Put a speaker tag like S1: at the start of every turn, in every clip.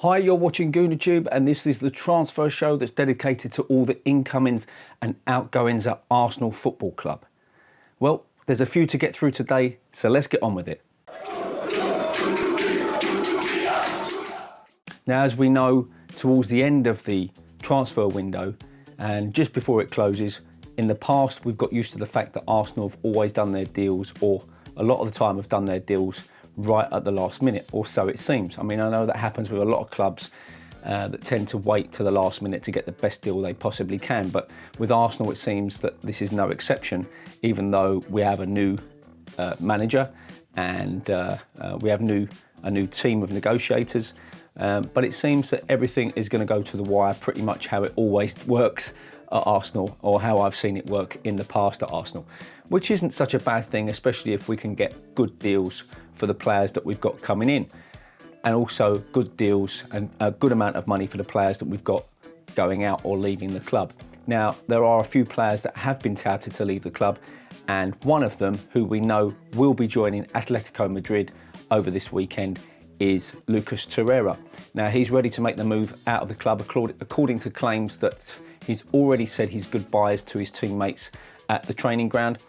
S1: Hi, you're watching GoonerTube, and this is the transfer show that's dedicated to all the incomings and outgoings at Arsenal Football Club. Well, there's a few to get through today, so let's get on with it. Now, as we know, towards the end of the transfer window and just before it closes, in the past we've got used to the fact that Arsenal have always done their deals, or a lot of the time have done their deals right at the last minute, or so it seems. I mean, I know that happens with a lot of clubs that tend to wait to the last minute to get the best deal they possibly can, but with Arsenal it seems that this is no exception, even though we have a new manager and we have a new team of negotiators, but it seems that everything is going to go to the wire, pretty much how it always works at Arsenal, or how I've seen it work in the past at Arsenal, which isn't such a bad thing, especially if we can get good deals for the players that we've got coming in, and also good deals and a good amount of money for the players that we've got going out or leaving the club. Now, there are a few players that have been touted to leave the club, and one of them, who we know will be joining Atletico Madrid over this weekend, is Guendouzi Torriera. Now, he's ready to make the move out of the club, according to claims that he's already said his goodbyes to his teammates at the training ground,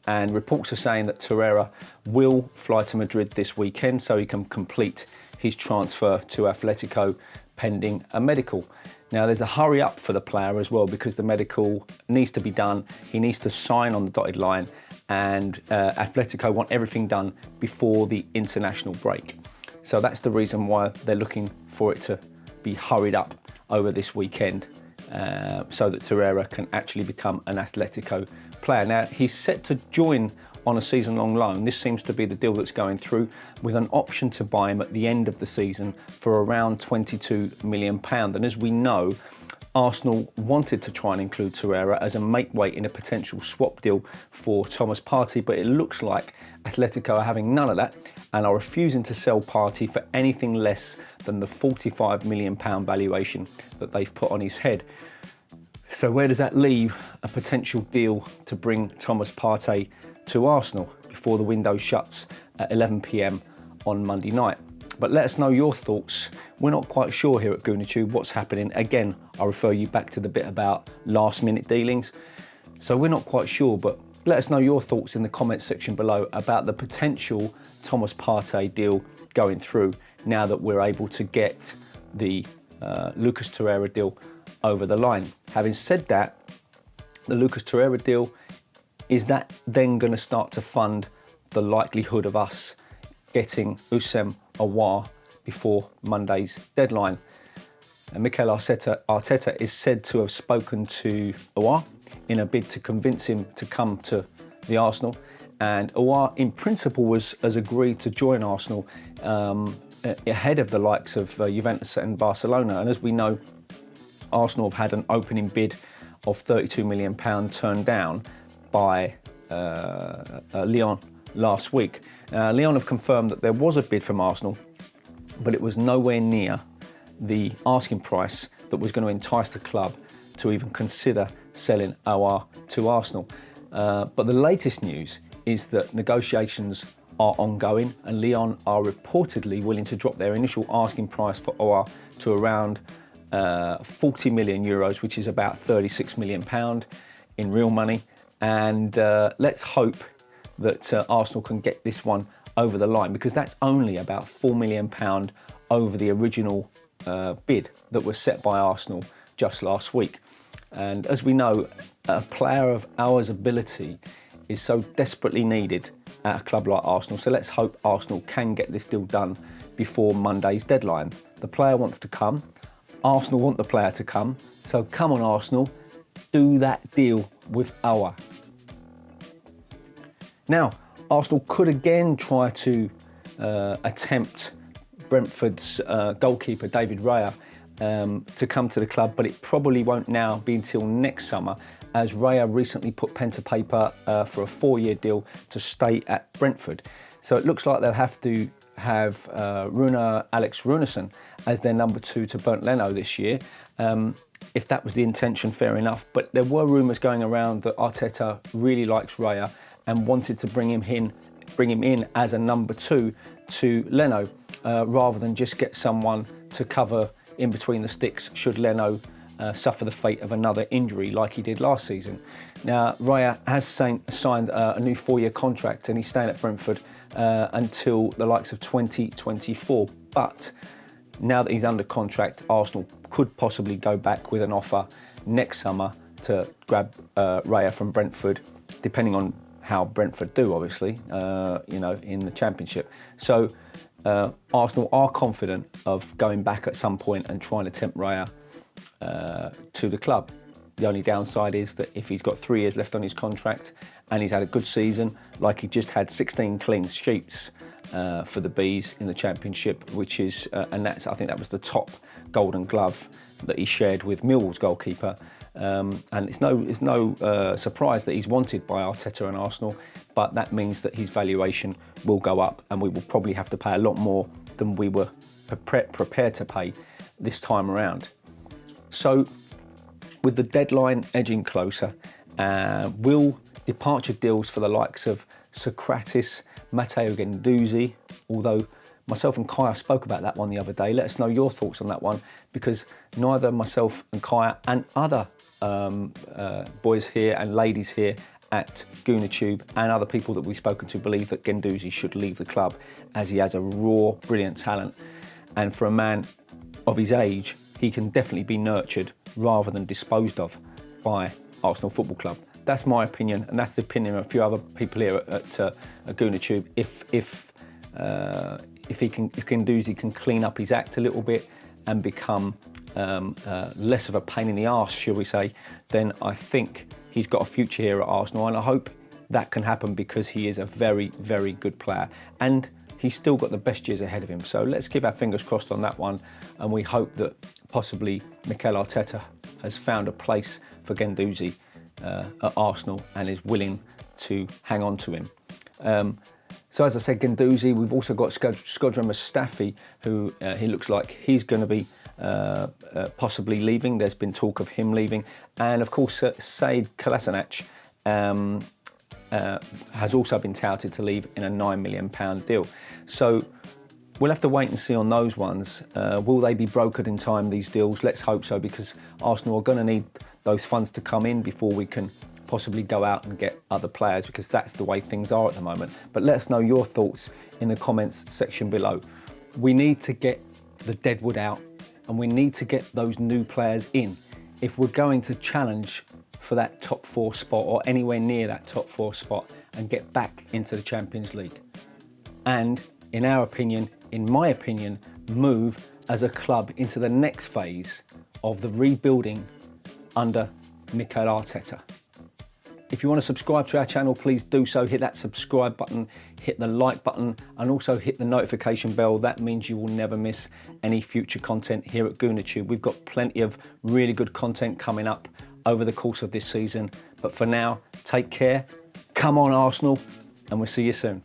S1: and reports are saying that Torriera will fly to Madrid this weekend so he can complete his transfer to Atletico pending a medical. Now, there's a hurry up for the player as well, because the medical needs to be done. He needs to sign on the dotted line, and Atletico want everything done before the international break. So that's the reason why they're looking for it to be hurried up over this weekend, so that Torriera can actually become an Atletico player. Now, he's set to join on a season-long loan. This seems to be the deal that's going through, with an option to buy him at the end of the season for around £22 million. And as we know, Arsenal wanted to try and include Torriera as a make-weight in a potential swap deal for Thomas Partey, but it looks like Atletico are having none of that and are refusing to sell Partey for anything less than the £45 million valuation that they've put on his head. So where does that leave a potential deal to bring Thomas Partey to Arsenal before the window shuts at 11 p.m. on Monday night? But let us know your thoughts. We're not quite sure here at GoonerTube what's happening. Again, I refer you back to the bit about last minute dealings. So we're not quite sure, but let us know your thoughts in the comments section below about the potential Thomas Partey deal going through, now that we're able to get the Guendouzi Torriera deal over the line. Having said that, the Guendouzi Torriera deal, is that then going to start to fund the likelihood of us getting Aouar before Monday's deadline? And Mikel Arteta is said to have spoken to Aouar in a bid to convince him to come to the Arsenal, and Aouar in principle has agreed to join Arsenal ahead of the likes of Juventus and Barcelona. And as we know, Arsenal have had an opening bid of £32 million turned down by Lyon last week. Lyon have confirmed that there was a bid from Arsenal, but it was nowhere near the asking price that was going to entice the club to even consider selling Aouar to Arsenal. But the latest news is that negotiations are ongoing, and Lyon are reportedly willing to drop their initial asking price for Aouar to around 40 million euros, which is about £36 million in real money. And let's hope that Arsenal can get this one over the line, because that's only about £4 million over the original bid that was set by Arsenal just last week. And as we know, a player of Aouar's ability is so desperately needed at a club like Arsenal. So let's hope Arsenal can get this deal done before Monday's deadline. The player wants to come. Arsenal want the player to come. So come on, Arsenal, do that deal with Aouar. Now, Arsenal could again try to attempt Brentford's goalkeeper David Raya to come to the club, but it probably won't now be until next summer, as Raya recently put pen to paper for a 4-year deal to stay at Brentford. So it looks like they'll have to have Alex Runarsson as their number 2 to Bernd Leno this year. If that was the intention, fair enough. But there were rumours going around that Arteta really likes Raya and wanted to bring him in as a number 2 to Leno rather than just get someone to cover in between the sticks should Leno suffer the fate of another injury like he did last season. Now, Raya has signed a new 4-year contract and he's staying at Brentford until the likes of 2024. But now that he's under contract, Arsenal could possibly go back with an offer next summer to grab Raya from Brentford, depending on how Brentford do, obviously, you know, in the Championship. So Arsenal are confident of going back at some point and trying to tempt Raya to the club. The only downside is that if he's got 3 years left on his contract and he's had a good season, like he just had 16 clean sheets for the Bees in the Championship, which is, and I think that was the top Golden Glove that he shared with Millwall's goalkeeper. And it's no surprise that he's wanted by Arteta and Arsenal, but that means that his valuation will go up and we will probably have to pay a lot more than we were prepared to pay this time around. So, with the deadline edging closer, will departure deals for the likes of Socrates, Matteo Guendouzi, although myself and Kaya spoke about that one the other day. Let us know your thoughts on that one, because neither myself and Kaya and other boys here and ladies here at GoonerTube and other people that we've spoken to believe that Guendouzi should leave the club, as he has a raw, brilliant talent. And for a man of his age, he can definitely be nurtured rather than disposed of by Arsenal Football Club. That's my opinion, and that's the opinion of a few other people here at GoonerTube. If Guendouzi can clean up his act a little bit and become less of a pain in the arse, shall we say, then I think he's got a future here at Arsenal, and I hope that can happen because he is a very, very good player. And he's still got the best years ahead of him. So let's keep our fingers crossed on that one. And we hope that possibly Mikel Arteta has found a place for Guendouzi at Arsenal and is willing to hang on to him. So as I said, Guendouzi, we've also got Shkodran Mustafi, who he looks like he's going to be possibly leaving. There's been talk of him leaving. And of course, Said Kolasinac has also been touted to leave in a £9 million deal. So we'll have to wait and see on those ones. Will they be brokered in time, these deals? Let's hope so, because Arsenal are going to need those funds to come in before we can possibly go out and get other players, because that's the way things are at the moment. But let us know your thoughts in the comments section below. We need to get the deadwood out and we need to get those new players in if we're going to challenge for that top 4 spot or anywhere near that top 4 spot and get back into the Champions League. And in our opinion, in my opinion, move as a club into the next phase of the rebuilding under Mikel Arteta. If you want to subscribe to our channel, please do so. Hit that subscribe button, hit the like button, and also hit the notification bell. That means you will never miss any future content here at GoonerTube. We've got plenty of really good content coming up over the course of this season. But for now, take care, come on Arsenal, and we'll see you soon.